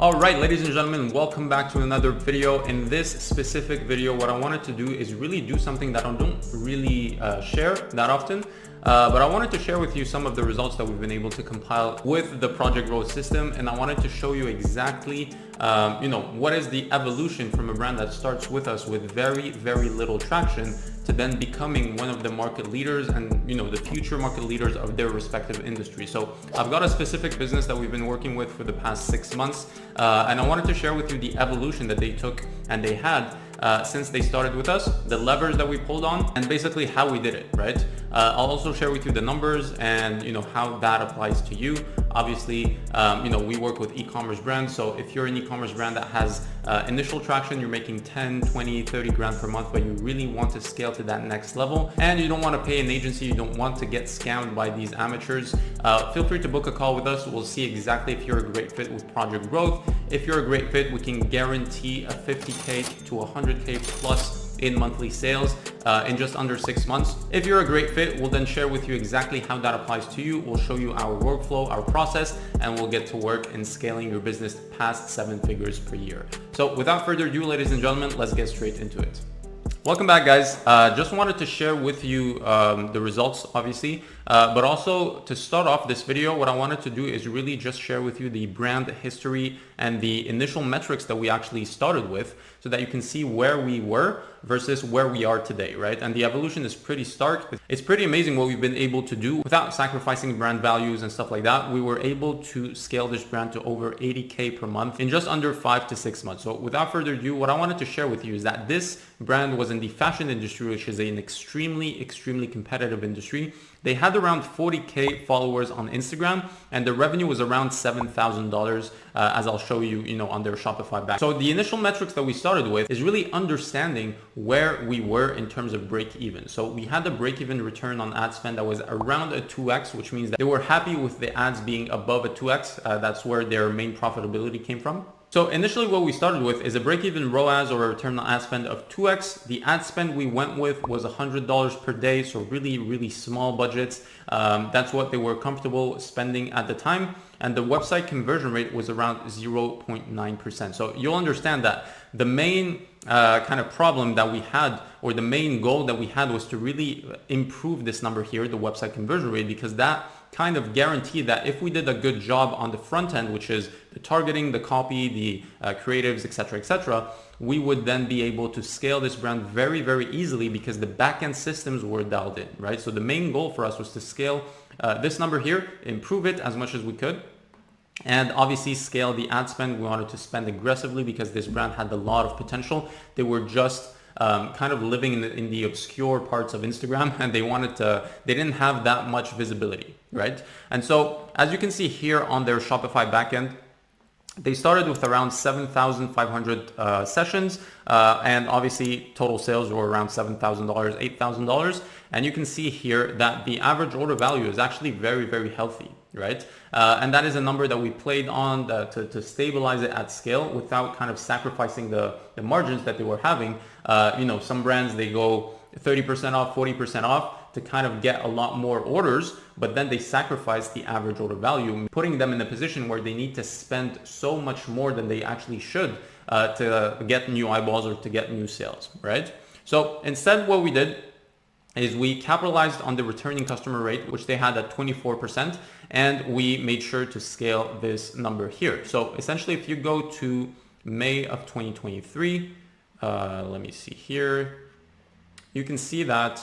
All right, ladies and gentlemen, welcome back to another video. In this specific video, what I wanted to do is really do something that I don't really share that often, but I wanted to share with you some of the results that we've been able to compile with the Project Growth system. And I wanted to show you exactly, what is the evolution from a brand that starts with us with very, very little traction to then becoming one of the market leaders and the future market leaders of their respective industry. So I've got a specific business that we've been working with for the past 6 months, and I wanted to share with you the evolution that they took and they had since they started with us, the levers that we pulled on, and basically how we did it, right? I'll also share with you the numbers and how that applies to you. Obviously, we work with e-commerce brands. So if you're an e-commerce brand that has initial traction, you're making 10, 20, 30 grand per month, but you really want to scale to that next level and you don't want to pay an agency, you don't want to get scammed by these amateurs, feel free to book a call with us. We'll see exactly if you're a great fit with Project Growth. If you're a great fit, we can guarantee a 50K to 100K plus in monthly sales in just under 6 months. If you're a great fit, we'll then share with you exactly how that applies to you. We'll show you our workflow, our process, and we'll get to work in scaling your business past 7 figures per year. So without further ado, ladies and gentlemen, let's get straight into it. Welcome back, guys. Just wanted to share with you the results, obviously, but also to start off this video, what I wanted to do is really just share with you the brand history and the initial metrics that we actually started with so that you can see where we were versus where we are today, right? And the evolution is pretty stark. It's pretty amazing what we've been able to do without sacrificing brand values and stuff like that. We were able to scale this brand to over 80K per month in just under 5 to 6 months. So without further ado, what I wanted to share with you is that this brand was in the fashion industry, which is an extremely competitive industry. They had around 40K followers on Instagram and the revenue was around $7,000, as I'll show you, on their Shopify Backend. So the initial metrics that we started with is really understanding where we were in terms of break even. So we had a break even return on ad spend that was around a 2x, which means that they were happy with the ads being above a 2x. That's where their main profitability came from. So initially what we started with is a break-even ROAS or a return on ad spend of 2x. The ad spend we went with was $100 per day, so really small budgets. That's what they were comfortable spending at the time. And the website conversion rate was around 0.9%. So you'll understand that the main kind of problem that we had, or the main goal that we had, was to really improve this number here, the website conversion rate, because that kind of guaranteed that if we did a good job on the front end, which is the targeting, the copy, the creatives, etc., we would then be able to scale this brand very easily because the backend systems were dialed in, right? So the main goal for us was to scale this number here, improve it as much as we could, and obviously scale the ad spend. We wanted to spend aggressively because this brand had a lot of potential. They were just kind of living in the obscure parts of Instagram, and they didn't have that much visibility, right? And so as you can see here on their Shopify backend, they started with around 7,500 sessions, and obviously total sales were around $7,000, $8,000. And you can see here that the average order value is actually very healthy, right? And that is a number that we played on to stabilize it at scale without kind of sacrificing the margins that they were having. Some brands, they go 30% off, 40% off to kind of get a lot more orders, but then they sacrifice the average order value, putting them in a position where they need to spend so much more than they actually should to get new eyeballs or to get new sales, right? So instead, what we did is we capitalized on the returning customer rate, which they had at 24%, and we made sure to scale this number here. So essentially, if you go to May of 2023, let me see here, you can see that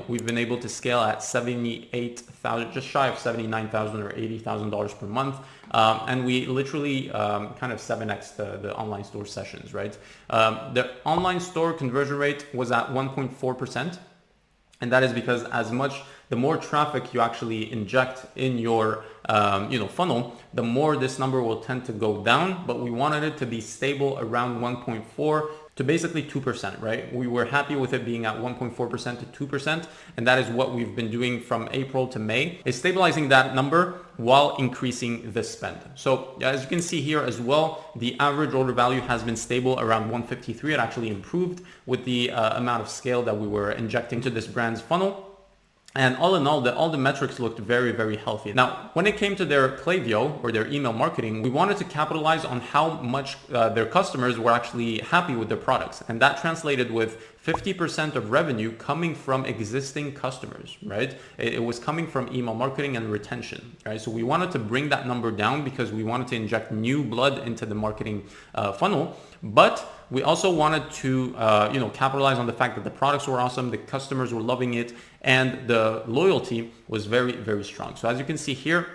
we've been able to scale at 78,000, just shy of 79,000 or $80,000 per month, and we literally kind of 7x the online store sessions, right? The online store conversion rate was at 1.4%. And that is because the more traffic you actually inject in your funnel, the more this number will tend to go down. But we wanted it to be stable around 1.4 to basically 2%, right? We were happy with it being at 1.4% to 2%. And that is what we've been doing from April to May, is stabilizing that number while increasing the spend. So as you can see here as well, the average order value has been stable around 153. It actually improved with the amount of scale that we were injecting to this brand's funnel. And all in all the metrics looked very, very healthy. Now, when it came to their Klaviyo or their email marketing, we wanted to capitalize on how much their customers were actually happy with their products. And that translated with 50% of revenue coming from existing customers, right? It was coming from email marketing and retention, right? So we wanted to bring that number down because we wanted to inject new blood into the marketing funnel. But we also wanted to, capitalize on the fact that the products were awesome, the customers were loving it, and the loyalty was very, very strong. So as you can see here,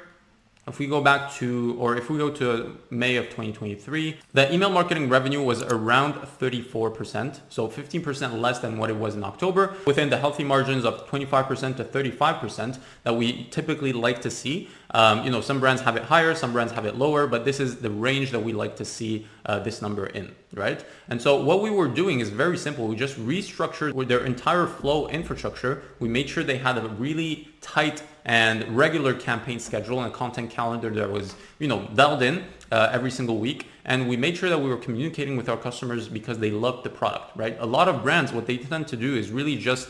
if we go to May of 2023, the email marketing revenue was around 34%, so 15% less than what it was in October, within the healthy margins of 25% to 35% that we typically like to see. Some brands have it higher, some brands have it lower, but this is the range that we like to see this number in, right? And so what we were doing is very simple. We just restructured with their entire flow infrastructure. We made sure they had a really tight and regular campaign schedule and content calendar that was, dialed in every single week. And we made sure that we were communicating with our customers because they loved the product, right? A lot of brands, what they tend to do is really just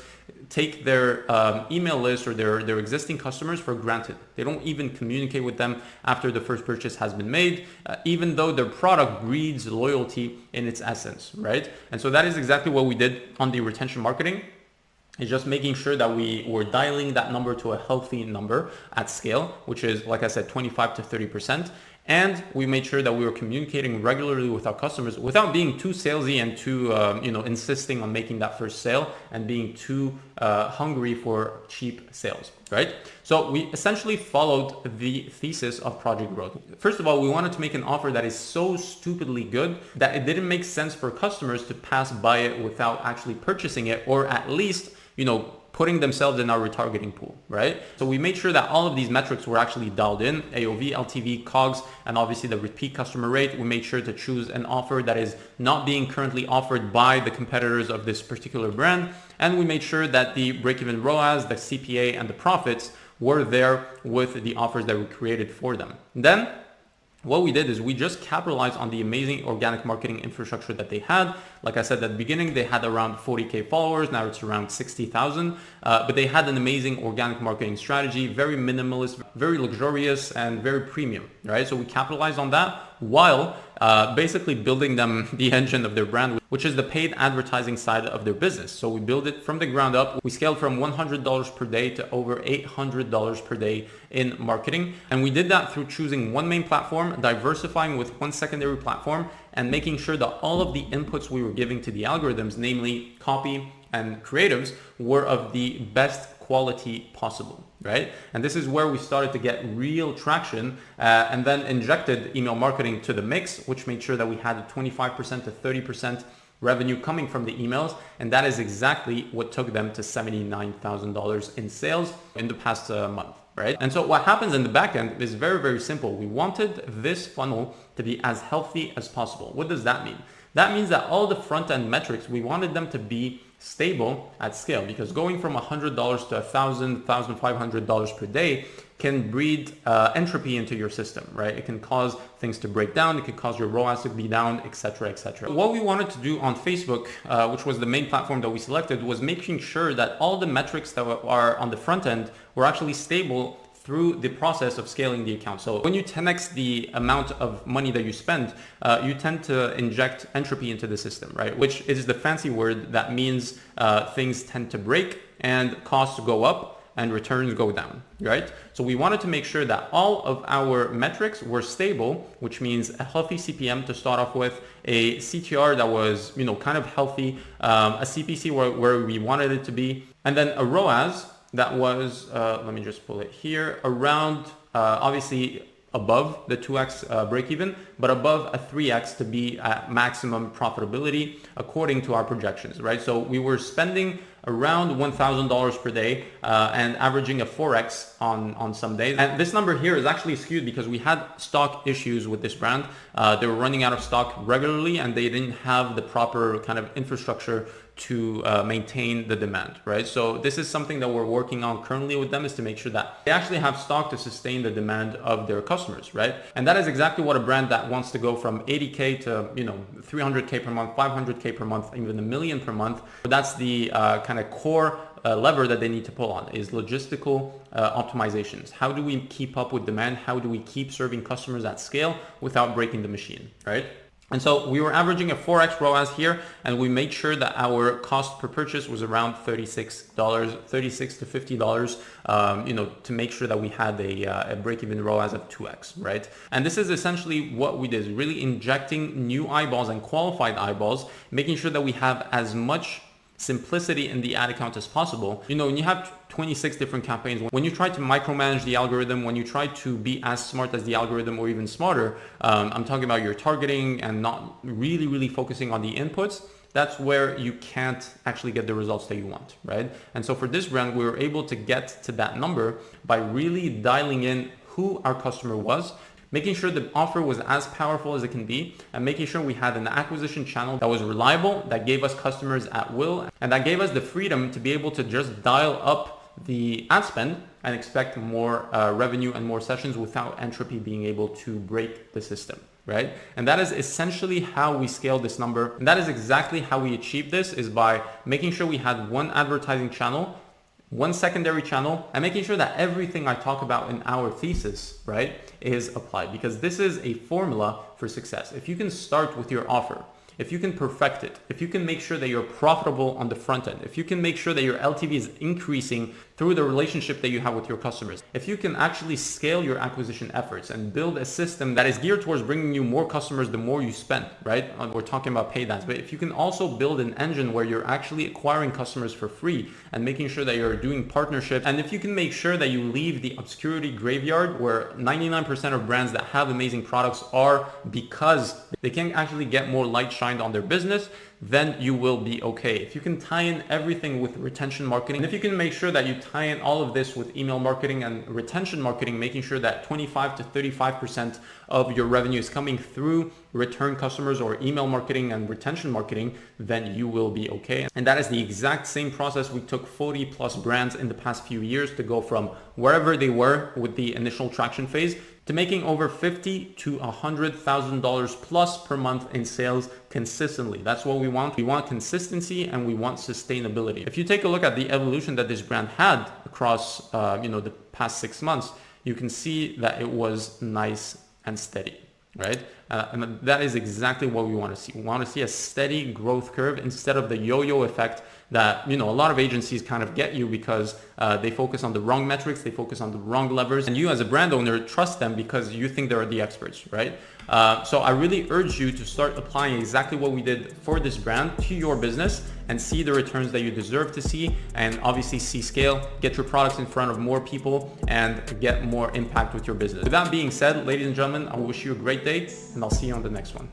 take their email list or their existing customers for granted. They don't even communicate with them after the first purchase has been made, even though their product breeds loyalty in its essence, right? And so that is exactly what we did on the retention marketing. It's just making sure that we were dialing that number to a healthy number at scale, which is, like I said, 25 to 30%. And we made sure that we were communicating regularly with our customers without being too salesy and too, insisting on making that first sale and being too hungry for cheap sales, right? So we essentially followed the thesis of Project Growth. First of all, we wanted to make an offer that is so stupidly good that it didn't make sense for customers to pass by it without actually purchasing it, or at least, putting themselves in our retargeting pool, right? So we made sure that all of these metrics were actually dialed in: AOV, LTV, COGS, and obviously the repeat customer rate. We made sure to choose an offer that is not being currently offered by the competitors of this particular brand. And we made sure that the break-even ROAS, the CPA, and the profits were there with the offers that we created for them. Then what we did is we just capitalized on the amazing organic marketing infrastructure that they had. Like I said at the beginning, they had around 40K followers. Now it's around 60,000. But they had an amazing organic marketing strategy, very minimalist, very luxurious, and very premium, right? So we capitalized on that while basically building them the engine of their brand, which is the paid advertising side of their business. So we built it from the ground up. We scaled from $100 per day to over $800 per day in marketing. And we did that through choosing one main platform, diversifying with one secondary platform, and making sure that all of the inputs we were giving to the algorithms, namely copy and creatives, were of the best quality possible, right? And this is where we started to get real traction, and then injected email marketing to the mix, which made sure that we had a 25% to 30% revenue coming from the emails. And that is exactly what took them to $79,000 in sales in the past month, right? And so what happens in the back end is very, very simple. We wanted this funnel to be as healthy as possible. What does that mean? That means that all the front end metrics, we wanted them to be stable at scale, because going from $100 to $1,000, $1,500 per day can breed entropy into your system, right? It can cause things to break down. It can cause your ROAS to be down, etc., etc. What we wanted to do on Facebook, which was the main platform that we selected, was making sure that all the metrics that are on the front end were actually stable through the process of scaling the account. So when you 10x the amount of money that you spend, you tend to inject entropy into the system, right? Which is the fancy word that means things tend to break and costs go up and returns go down, right? So we wanted to make sure that all of our metrics were stable, which means a healthy CPM to start off with, a CTR that was, kind of healthy, a CPC where we wanted it to be, and then a ROAS that was, let me just pull it here, around, obviously above the 2x break even, but above a 3x to be at maximum profitability according to our projections, right? So we were spending around $1,000 per day and averaging a 4x on some days. And this number here is actually skewed because we had stock issues with this brand. They were running out of stock regularly and they didn't have the proper kind of infrastructure to maintain the demand, right? So this is something that we're working on currently with them, is to make sure that they actually have stock to sustain the demand of their customers, right? And that is exactly what a brand that wants to go from 80K to, 300K per month, 500K per month, even a million per month. That's the kind of core lever that they need to pull on, is logistical optimizations. How do we keep up with demand? How do we keep serving customers at scale without breaking the machine, right? And so we were averaging a 4x ROAS here, and we made sure that our cost per purchase was around $36 to $50, to make sure that we had a break-even ROAS of 2x, right? And this is essentially what we did, is really injecting new eyeballs and qualified eyeballs, making sure that we have as much simplicity in the ad account as possible. When you have 26 different campaigns, when you try to micromanage the algorithm, when you try to be as smart as the algorithm or even smarter, I'm talking about your targeting and not really focusing on the inputs, that's where you can't actually get the results that you want, right? And so for this brand, we were able to get to that number by really dialing in who our customer was, making sure the offer was as powerful as it can be, and making sure we had an acquisition channel that was reliable, that gave us customers at will, and that gave us the freedom to be able to just dial up the ad spend and expect more revenue and more sessions without entropy being able to break the system, right? And that is essentially how we scale this number. And that is exactly how we achieved this, is by making sure we had one advertising channel, one secondary channel, and making sure that everything I talk about in our thesis, right, is applied, because this is a formula for success. If you can start with your offer, if you can perfect it, if you can make sure that you're profitable on the front end, if you can make sure that your LTV is increasing through the relationship that you have with your customers, if you can actually scale your acquisition efforts and build a system that is geared towards bringing you more customers the more you spend, right? We're talking about paid ads, but if you can also build an engine where you're actually acquiring customers for free and making sure that you're doing partnerships, and if you can make sure that you leave the obscurity graveyard where 99% of brands that have amazing products are because they can't actually get more light shined on their business, then you will be okay. If you can tie in everything with retention marketing, and if you can make sure that you tie in all of this with email marketing and retention marketing, making sure that 25 to 35% of your revenue is coming through return customers or email marketing and retention marketing, then you will be okay. And that is the exact same process we took 40 plus brands in the past few years to go from wherever they were with the initial traction phase to making over $50,000 to $100,000 plus per month in sales consistently. That's what we want. We want consistency and we want sustainability. If you take a look at the evolution that this brand had across the past 6 months, you can see that it was nice and steady, right? And that is exactly what we want to see. We want to see a steady growth curve instead of the yo-yo effect that a lot of agencies kind of get you because they focus on the wrong metrics, they focus on the wrong levers, and you as a brand owner trust them because you think they're the experts, right? So I really urge you to start applying exactly what we did for this brand to your business and see the returns that you deserve to see, and obviously see scale, get your products in front of more people, and get more impact with your business. With that being said, ladies and gentlemen, I wish you a great day, and I'll see you on the next one.